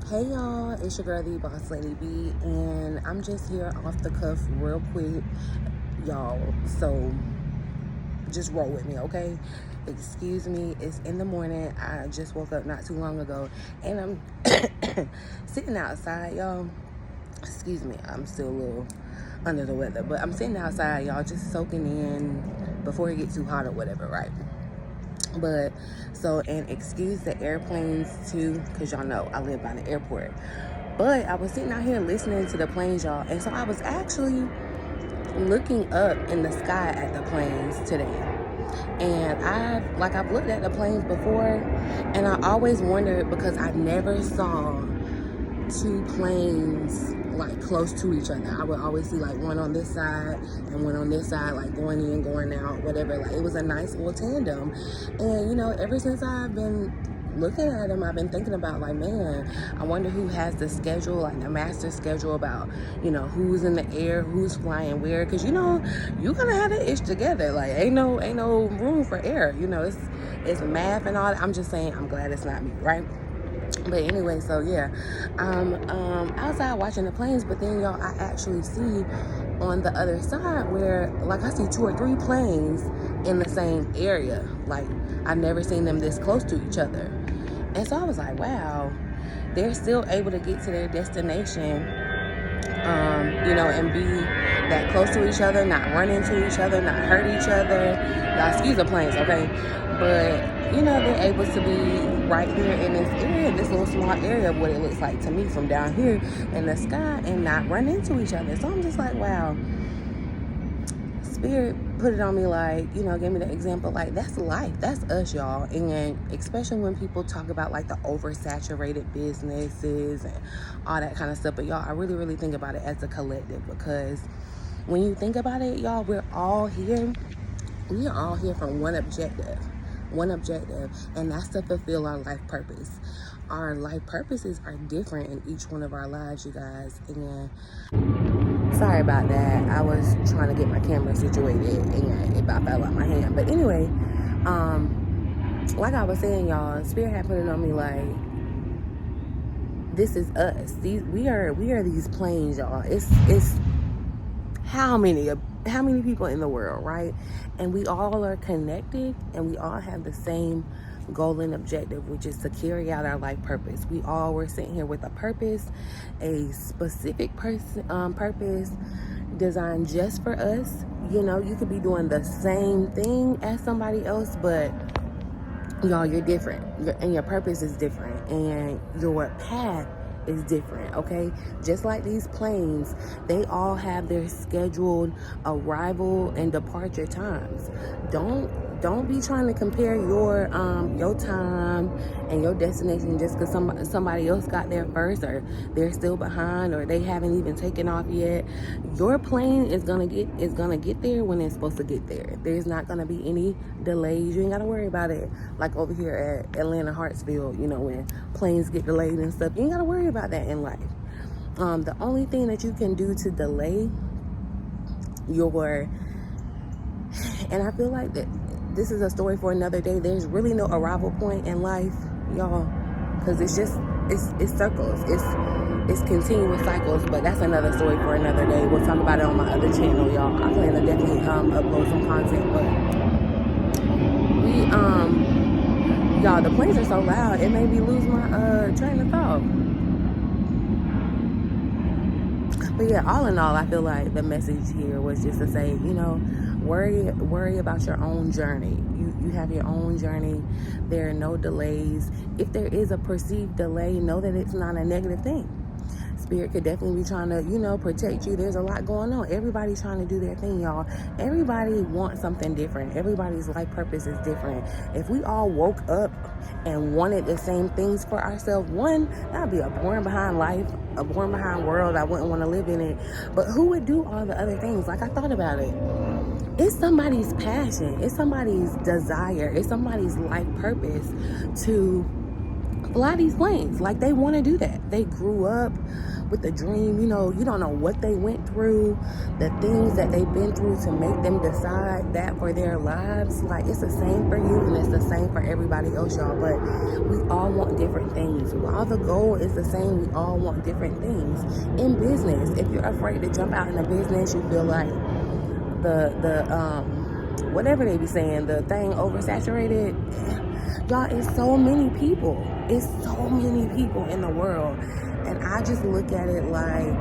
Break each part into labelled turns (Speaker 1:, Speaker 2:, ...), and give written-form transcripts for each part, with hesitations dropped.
Speaker 1: Hey y'all, it's your girl the Boss Lady B, and I'm just here off the cuff real quick, y'all. So just roll with me, okay? Excuse me, it's in the morning. I just woke up not too long ago, and I'm sitting outside, y'all. Excuse me, I'm still a little under the weather, but I'm sitting outside, y'all, just soaking in before it gets too hot or whatever, right? But so, and excuse the airplanes too, because y'all know I live by the airport. But I was sitting out here listening to the planes, y'all, and so I was actually looking up in the sky at the planes today. And I've looked at the planes before, and I always wondered because I never saw two planes like close to each other. I would always see like one on this side and one on this side, like going in, going out, whatever. Like it was a nice little tandem. And ever since I've been looking at them, I've been thinking about like, man, I wonder who has the schedule, like the master schedule about, who's in the air, who's flying where, because you're gonna have that ish together. Like ain't no room for error. It's math and all that. I'm just saying, I'm glad it's not me, right? But anyway, so yeah, I'm outside watching the planes, but then y'all, I actually see on the other side where like I see two or three planes in the same area. Like I've never seen them this close to each other. And so I was like, wow, they're still able to get to their destination, and be that close to each other, not run into each other, not hurt each other. Y'all, excuse the planes, okay? But, they're able to be right here in this area, this little small area of what it looks like to me from down here in the sky and not run into each other. So I'm just like, wow. Spirit put it on me like, gave me the example, like that's life, that's us, y'all. And especially when people talk about like the oversaturated businesses and all that kind of stuff. But y'all, I really, really think about it as a collective, because when you think about it, y'all, we are all here from one objective, and that's to fulfill our life purpose. Our life purposes are different in each one of our lives, you guys. And sorry about that. I was trying to get my camera situated and it about fell out my hand. But anyway, like I was saying, y'all, Spirit had put it on me like, this is us. We are these planes, y'all. It's how many people in the world, right? And we all are connected, and we all have the same goal and objective, which is to carry out our life purpose. We all were sitting here with a purpose, a specific purpose designed just for us. You could be doing the same thing as somebody else, but y'all, you're different, and your purpose is different, and your path is different, okay? Just like these planes, they all have their scheduled arrival and departure times. Don't be trying to compare your time and your destination just because somebody else got there first, or they're still behind, or they haven't even taken off yet. Your plane is gonna get there when it's supposed to get there. There's not gonna be any delays. You ain't gotta worry about it like over here at Atlanta Hartsfield, when planes get delayed and stuff. You ain't gotta worry about that in life. The only thing that you can do to delay and I feel like that this is a story for another day. There's really no arrival point in life, y'all, because it's circles. It's continuous cycles, but that's another story for another day. We'll talk about it on my other channel, y'all. I plan to definitely upload some content, but y'all, the planes are so loud, it made me lose my train of thought. But yeah, all in all, I feel like the message here was just to say, worry about your own journey. You have your own journey. There are no delays. If there is a perceived delay, know that it's not a negative thing. Spirit could definitely be trying to, protect you. There's a lot going on. Everybody's trying to do their thing, y'all. Everybody wants something different. Everybody's life purpose is different. If we all woke up and wanted the same things for ourselves, one, that'd be a boring behind life, a boring behind world. I wouldn't want to live in it. But who would do all the other things? Like, I thought about it. It's somebody's passion. It's somebody's desire. It's somebody's life purpose to fly these planes. Like, they want to do that. They grew up with the dream. You know, you don't know what they went through, the things that they've been through to make them decide that for their lives. Like, it's the same for you and it's the same for everybody else, y'all. But we all want different things. While the goal is the same, we all want different things. In business, if you're afraid to jump out in a business, you feel like whatever they be saying, the thing oversaturated. Y'all, it's so many people. It's so many people in the world. And I just look at it like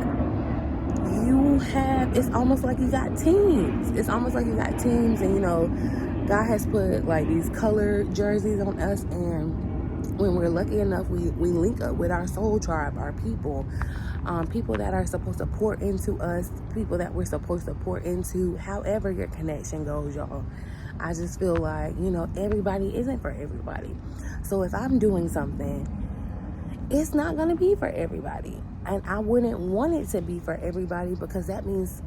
Speaker 1: it's almost like you got teams. It's almost like you got teams, and you know, God has put like these colored jerseys on us, and when we're lucky enough, we link up with our soul tribe, our people. People that are supposed to pour into us, people that we're supposed to pour into, however your connection goes, y'all. I just feel like, you know, everybody isn't for everybody. So if I'm doing something, it's not going to be for everybody. And I wouldn't want it to be for everybody, because that means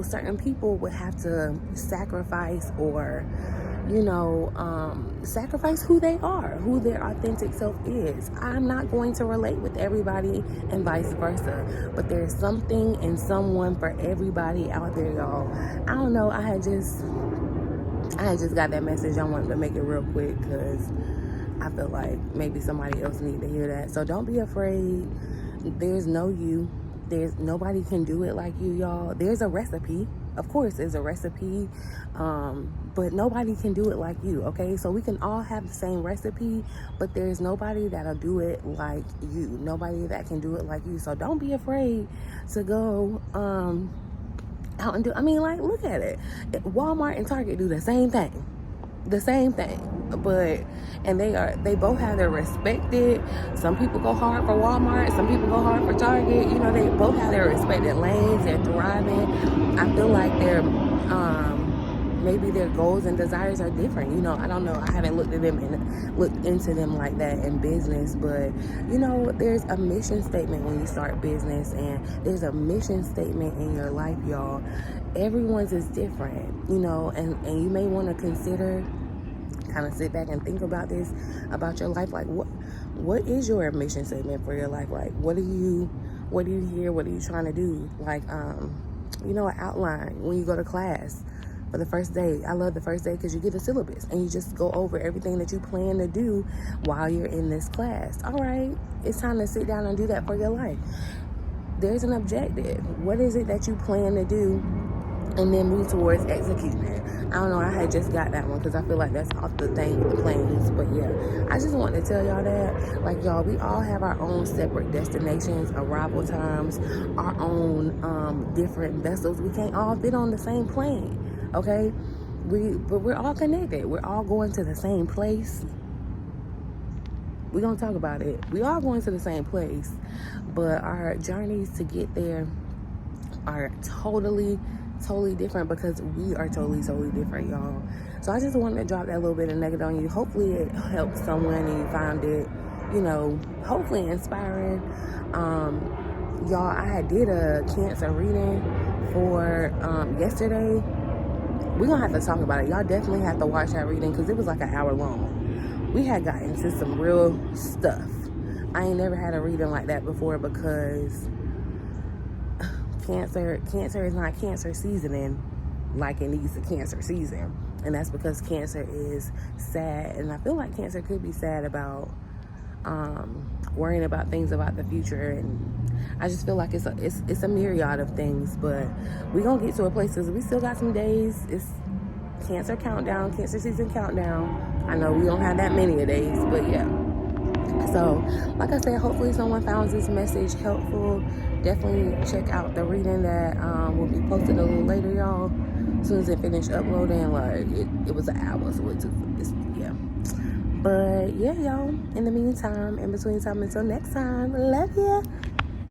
Speaker 1: certain people would have to sacrifice, or, you know, sacrifice who they are, who their authentic self is. I'm not going to relate with everybody and vice versa, but there's something and someone for everybody out there, y'all. I don't know, I had just got that message. I wanted to make it real quick because I feel like maybe somebody else need to hear that. So don't be afraid. There's no you. There's nobody can do it like you, y'all. There's a recipe. Of course, there's a recipe, but nobody can do it like you, okay? So we can all have the same recipe, but there's nobody that'll do it like you. Nobody that can do it like you. So don't be afraid to go out and do. I mean, like, look at it. Walmart and Target do the same thing. But they both have their respected. Some people go hard for Walmart, some people go hard for Target. You know, they both have their respected lanes. They're thriving. I feel like maybe their goals and desires are different. You know, I don't know. I haven't looked into them like that in business, but you know, there's a mission statement when you start business, and there's a mission statement in your life, y'all. Everyone's is different, you know, and you may want to consider, kind of sit back and think about this, about your life. Like, what is your mission statement for your life? Like, what do you hear? What are you trying to do? Like, you know, an outline when you go to class for the first day. I love the first day because you get a syllabus and you just go over everything that you plan to do while you're in this class. All right, it's time to sit down and do that for your life. There's an objective. What is it that you plan to do? And then move towards executing it. I don't know, I had just got that one because I feel like that's off the thing with the planes. But yeah, I just wanted to tell y'all that, like, y'all, we all have our own separate destinations, arrival times, our own different vessels. We can't all fit on the same plane, okay? But we're all connected. We're all going to the same place. We're going to talk about it. We all going to the same place, but our journeys to get there are totally different, because we are totally different, y'all. So I just wanted to drop that little bit of nugget on you. Hopefully it helped someone and you found it, you know, hopefully inspiring. Y'all, I did a cancer reading for yesterday. We're gonna have to talk about it. Y'all definitely have to watch that reading because it was like an hour long. We had gotten into some real stuff. I ain't never had a reading like that before, because cancer is not cancer seasoning like it needs a cancer season. And that's because cancer is sad, and I feel like cancer could be sad about worrying about things about the future, and I just feel like it's a myriad of things. But we gonna get to a place, because we still got some days. It's cancer countdown, cancer season countdown. I know we don't have that many days, but yeah. So, like I said, hopefully someone found this message helpful. Definitely check out the reading that will be posted a little later, y'all. As soon as it finished uploading, like, it was an hour, so yeah. But yeah, y'all, in the meantime, in between time, until next time, love ya.